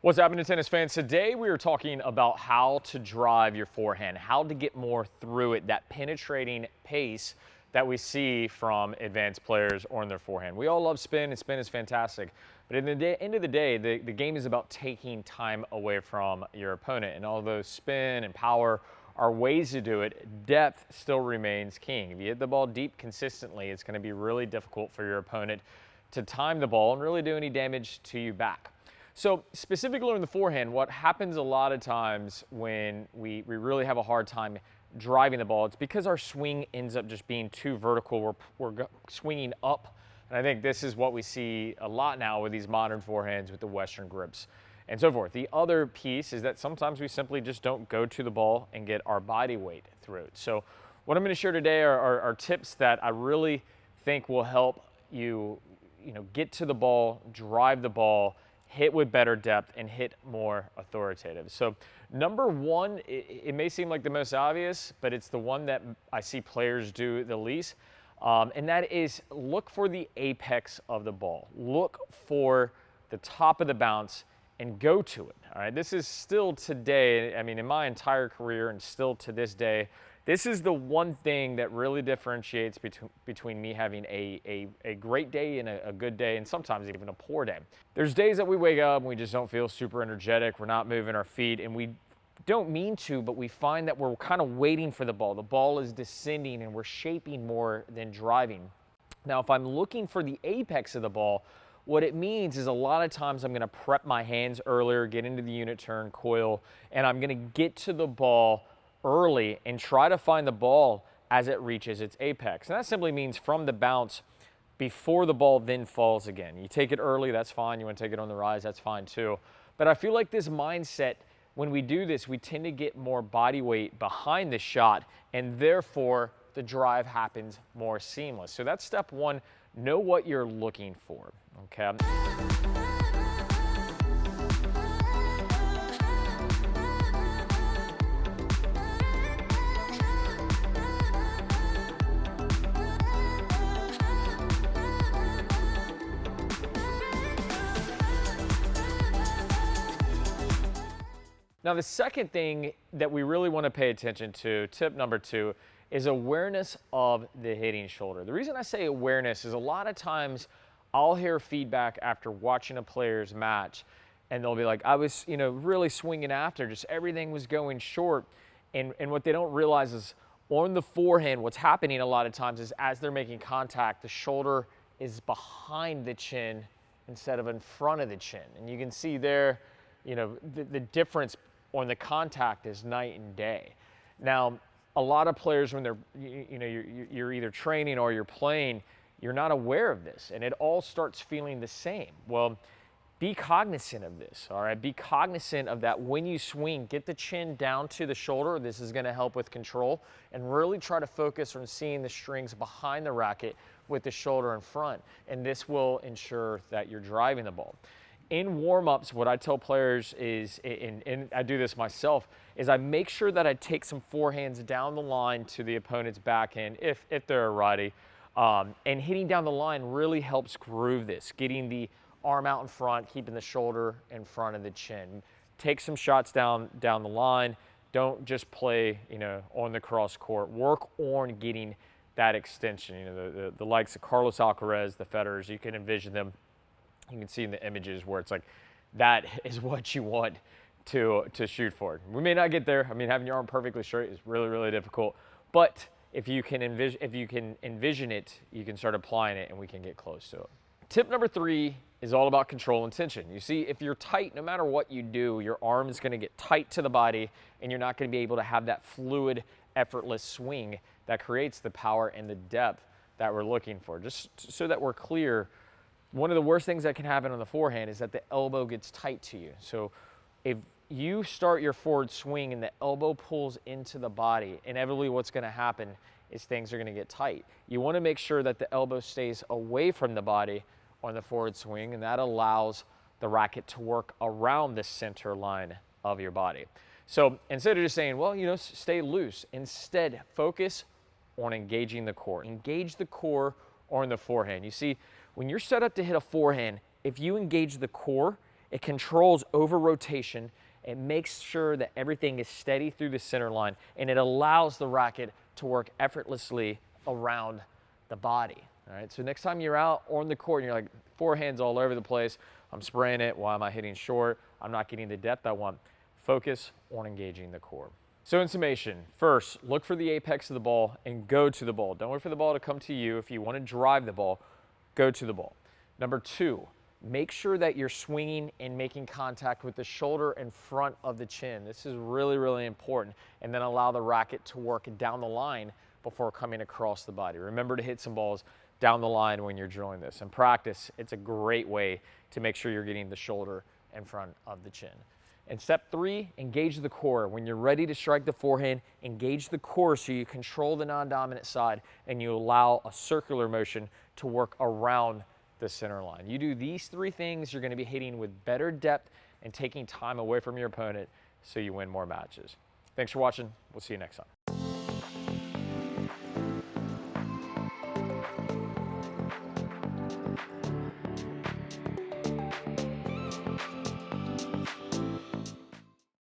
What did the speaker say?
What's happening, tennis fans? Today we are talking about how to drive your forehand, how to get more through it, that penetrating pace that we see from advanced players on their forehand. We all love spin, and spin is fantastic. But at the end of the day, the game is about taking time away from your opponent. And although spin and power are ways to do it, depth still remains king. If you hit the ball deep consistently, it's going to be really difficult for your opponent to time the ball and really do any damage to you back. So specifically on the forehand, what happens a lot of times when we really have a hard time driving the ball, it's because our swing ends up just being too vertical. We're swinging up. And I think this is what we see a lot now with these modern forehands with the Western grips and so forth. The other piece is that sometimes we simply just don't go to the ball and get our body weight through it. So what I'm going to share today are tips that I really think will help you, get to the ball, drive the ball, hit with better depth, and hit more authoritative. So number one, it may seem like the most obvious, but it's the one that I see players do the least. And that is look for the apex of the ball. Look for the top of the bounce and go to it. All right. This is still today, in my entire career and still to this day, this is the one thing that really differentiates between me having a great day and a good day, and sometimes even a poor day. There's days that we wake up and we just don't feel super energetic. We're not moving our feet, and we don't mean to, but we find that we're kind of waiting for the ball. The ball is descending and we're shaping more than driving. Now, if I'm looking for the apex of the ball, what it means is a lot of times I'm going to prep my hands earlier, get into the unit turn, coil, and I'm going to get to the ball early and try to find the ball as it reaches its apex. And that simply means from the bounce before the ball then falls again. You take it early, that's fine. You want to take it on the rise, that's fine too. But I feel like this mindset, when we do this, we tend to get more body weight behind the shot, and therefore the drive happens more seamless. So that's step one. Know what you're looking for, okay? Now, the second thing that we really want to pay attention to, tip number two, is awareness of the hitting shoulder. The reason I say awareness is a lot of times I'll hear feedback after watching a player's match, and they'll be like, I was, really swinging after, just everything was going short. And what they don't realize is on the forehand, what's happening a lot of times is as they're making contact, the shoulder is behind the chin instead of in front of the chin. And you can see there, the difference on the contact is night and day. Now, a lot of players, when they're, you're either training or you're playing, you're not aware of this, and it all starts feeling the same. Well, be cognizant of this, all right? Be cognizant of that when you swing. Get the chin down to the shoulder. This is going to help with control, and really try to focus on seeing the strings behind the racket with the shoulder in front, and this will ensure that you're driving the ball. In warm-ups, what I tell players is, and I do this myself, is I make sure that I take some forehands down the line to the opponent's backhand if they're a righty. And hitting down the line really helps groove this, getting the arm out in front, keeping the shoulder in front of the chin. Take some shots down the line. Don't just play, on the cross court. Work on getting that extension. The likes of Carlos Alcaraz, the Federers, you can envision them. You can see in the images where it's like, that is what you want to shoot for. We may not get there. Having your arm perfectly straight is really, really difficult. But if you can envision it, you can start applying it, and we can get close to it. Tip number three is all about control and tension. You see, if you're tight, no matter what you do, your arm is going to get tight to the body, and you're not going to be able to have that fluid, effortless swing that creates the power and the depth that we're looking for. Just so that we're clear, one of the worst things that can happen on the forehand is that the elbow gets tight to you. So if you start your forward swing and the elbow pulls into the body, inevitably what's going to happen is things are going to get tight. You want to make sure that the elbow stays away from the body on the forward swing, and that allows the racket to work around the center line of your body. So instead of just saying, well, stay loose, instead focus on engaging the core. Engage the core on the forehand. You see, when you're set up to hit a forehand, if you engage the core, It controls over rotation. It makes sure that everything is steady through the center line, and it allows the racket to work effortlessly around the body. All right, so next time you're out on the court and you're like, forehands all over the place, I'm spraying it, why am I hitting short? I'm not getting the depth I want. Focus on engaging the core. So in summation, first, look for the apex of the ball and go to the ball. Don't wait for the ball to come to you. If you want to drive the ball, go to the ball. Number two, make sure that you're swinging and making contact with the shoulder in front of the chin. This is really, really important. And then allow the racket to work down the line before coming across the body. Remember to hit some balls down the line when you're drilling this. In practice, it's a great way to make sure you're getting the shoulder in front of the chin. And step three, engage the core. When you're ready to strike the forehand, engage the core so you control the non-dominant side and you allow a circular motion to work around the center line. You do these three things, you're going to be hitting with better depth and taking time away from your opponent so you win more matches. Thanks for watching. We'll see you next time.